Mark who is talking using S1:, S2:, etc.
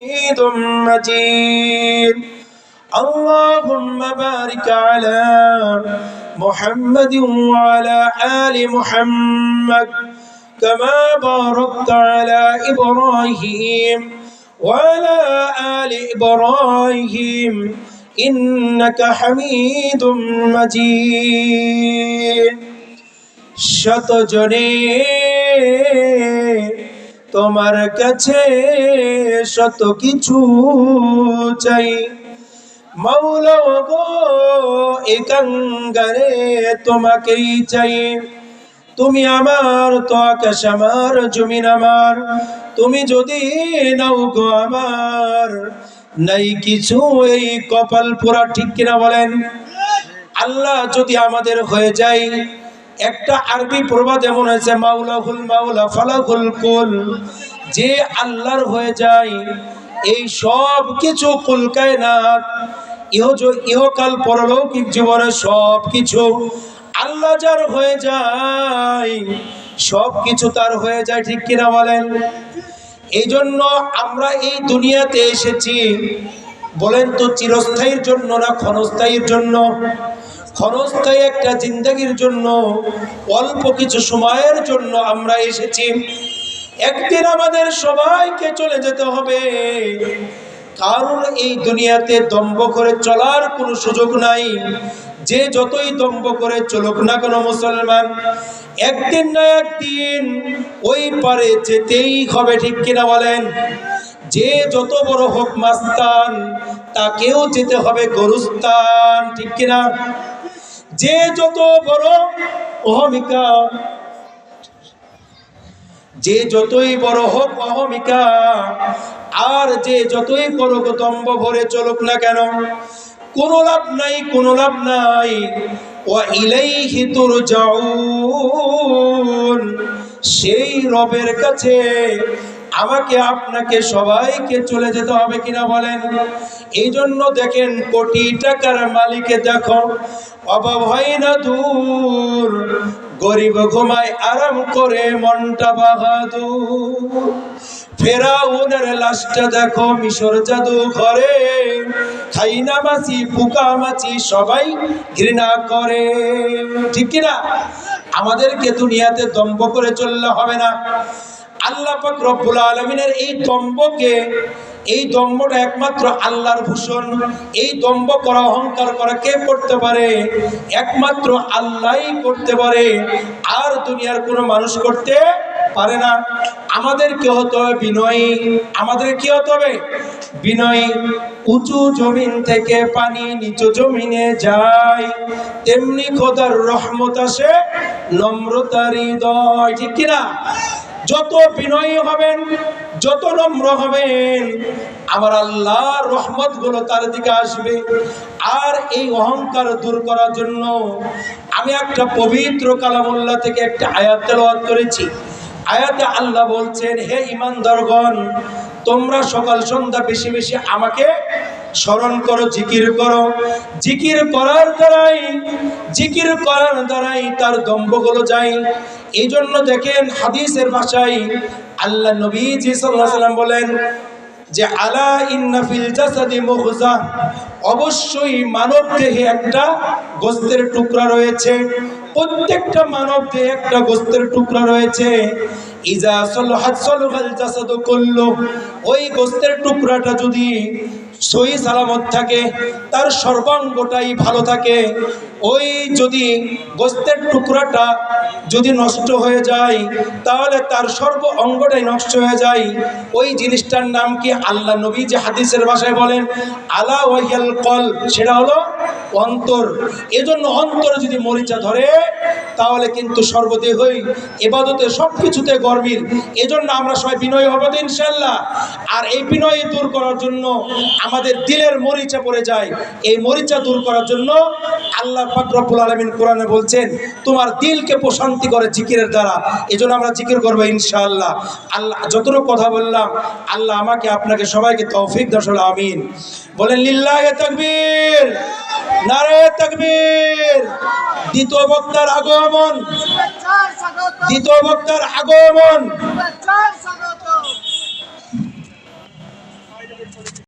S1: حميد مجيد. اللهم بارك على محمد وعلى آل محمد كما باركت على إبراهيم وعلى آل إبراهيم إنك حميد مجيد. শতজনে তোমার কাছে শত কিছু চাই, মাওলা গো একাঙ্গারে তোমাকেই চাই। তুমি আমার, তো আকাশ আমার, জমিন আমার। তুমি যদি নাও গো আমার, নাই কিছু এই কপাল পোড়া, ঠিক কিনা বলেন? আল্লাহ যদি আমাদের হয়ে যায়, একটা আরবি প্রবাদ এমন আছে, মাওলাহুল মাওলা ফালাহুল কুল। যে আল্লাহর হয়ে যায়, এই সব কিছু কুল কায়নাত, ইহকাল পরলৌকিক জীবনে সব কিছু আল্লাহ যার হয়ে যায়, সব কিছু তার হয়ে যায়, ঠিক কিনা বলেন? এই জন্য আমরা এই দুনিয়াতে এসেছি, বলেন তো চিরস্থায়ীর জন্য না ক্ষণস্থায়ীর জন্য? ক্ষণস্থায়ী একটা জিন্দেগির জন্য, অল্প কিছু সময়ের জন্য আমরা এসেছি। একদিন আমাদের সবাইকে চলে যেতে হবে। কারণ এই দুনিয়াতে দম্ভ করে চলার কোনো সুযোগ নাই। যে যতই দম্ভ করে চলুক না কোনো মুসলমান, একদিন না একদিন ওই পারে যেতেই হবে, ঠিক কিনা বলেন? যে যত বড় হোক মাস্তান, তাকেও যেতে হবে গরুস্তান, ঠিক কিনা? যে যত বড় অহমিকা, যে যতই বড় হোক অহমিকা, আর যে যতই করুক দম্ভ ভরে চলুক না কেন, কোনো লাভ নাই, কোনো লাভ নাই। ওয়া ইলাইহি তুরজাউন, সেই রবের কাছে আমাকে আপনাকে সবাইকে চলে যেতে হবে, কিনা বলেন? এই জন্য দেখেন, কোটি টাকার মালিকে দেখো অভাব হয় না দূর, গরিব ঘুমায় আরাম করে মনটা বাহাদুর। ফেরাউনের লাশটা দেখো মিশর জাদু ঘরে, খাই না মাছি পোকা মাছি সবাই ঘৃণা করে, ঠিক কিনা? আমাদেরকে দুনিয়াতে দম্ভ করে চললে হবে না। আল্লাহ পাক রব্বুল আলামিনের এই দম্ভকে, এই দম্ভটা একমাত্র আল্লাহর ভূষণ। এই দম্ভ করা, অহংকার করা কে করতে পারে? একমাত্র আল্লাহই করতে পারে, আর দুনিয়ার কোনো মানুষ করতে পারে না। আমাদেরকে হতে হবে বিনয়ী। আমাদের কি হতে হবে? বিনয়ী। উঁচু জমিন থেকে পানি নিচু জমিনে যায়, তেমনি খোদার রহমত আসে নম্রতার হৃদয়, ঠিক কিনা? যত বিনয়ী হবেন, যত নম্র হবেন, আমার আল্লাহর রহমত গুলো তার দিকে আসবে। আর এই অহংকার দূর করার জন্য আমি একটা পবিত্র কালামুল্লাহ থেকে একটা আয়াত তেলাওয়াত করেছি। আয়াতে আল্লাহ বলছেন, হে ঈমানদারগণ, তোমরা সকাল সন্ধ্যা বেশি বেশি আমাকে স্মরণ করো, জিকির করো। জিকির করার দ্বারাই তার দম্ভগুলো যায়। এই জন্য দেখেন হাদিসের ভাষায় আল্লাহ নবীজি সাল্লাল্লাহু আলাইহি ওয়াসাল্লাম বলেন যে, আলা ইন্না ফিল জাসাদি মুগজা, অবশ্যই মানব দেহে একটা গোশতের টুকরা রয়েছে। প্রত্যেকটা মানব দেহে একটা গোশতের টুকরা রয়েছে। ইজা সালাহাত সালাহাল জাসাদু কুল্লু, ওই গোশতের টুকরাটা যদি সহি সালামত থাকে, তার সর্বাঙ্গটাই ভালো থাকে। ওই যদি গোশতের টুকরাটা যদি নষ্ট হয়ে যায়, তাহলে তার সর্ব অঙ্গটাই নষ্ট হয়ে যায়। ওই জিনিসটার নাম কি? আল্লাহ নবী যে হাদিসের ভাষায় বলেন, আলা ওয়াহিয়াল কলব, সেটা হলো অন্তর। এজন্য অন্তর যদি মরিচা ধরে, তাহলে কিন্তু সর্বদেহই ইবাদতে সবকিছুতে গরমিল। এজন্য আমরা সবাই বিনয়ী হব তো ইনশাআল্লাহ। আর এই বিনয়ী দূর করার জন্য আমাদের দিলের মরিচা পড়ে যায়, এই মরিচা দূর করার জন্য আল্লাহ পাক রব্বুল আলামিন কোরআনে বলছেন, তোমার দিলকে প্রশান্তি করে জিকিরের দ্বারা। এজন্য আমরা জিকির করবো ইনশাআল্লাহ। আল্লাহ যতটুকু কথা বললাম, আল্লাহ আমাকে আপনাকে সবাইকে তৌফিক দান, আমিন। বলেন লিল্লাহি তাকবীর, নারে তাকবীর। দ্বিতীয় বক্তার আগমন, দ্বিতীয় বক্তার আগমন।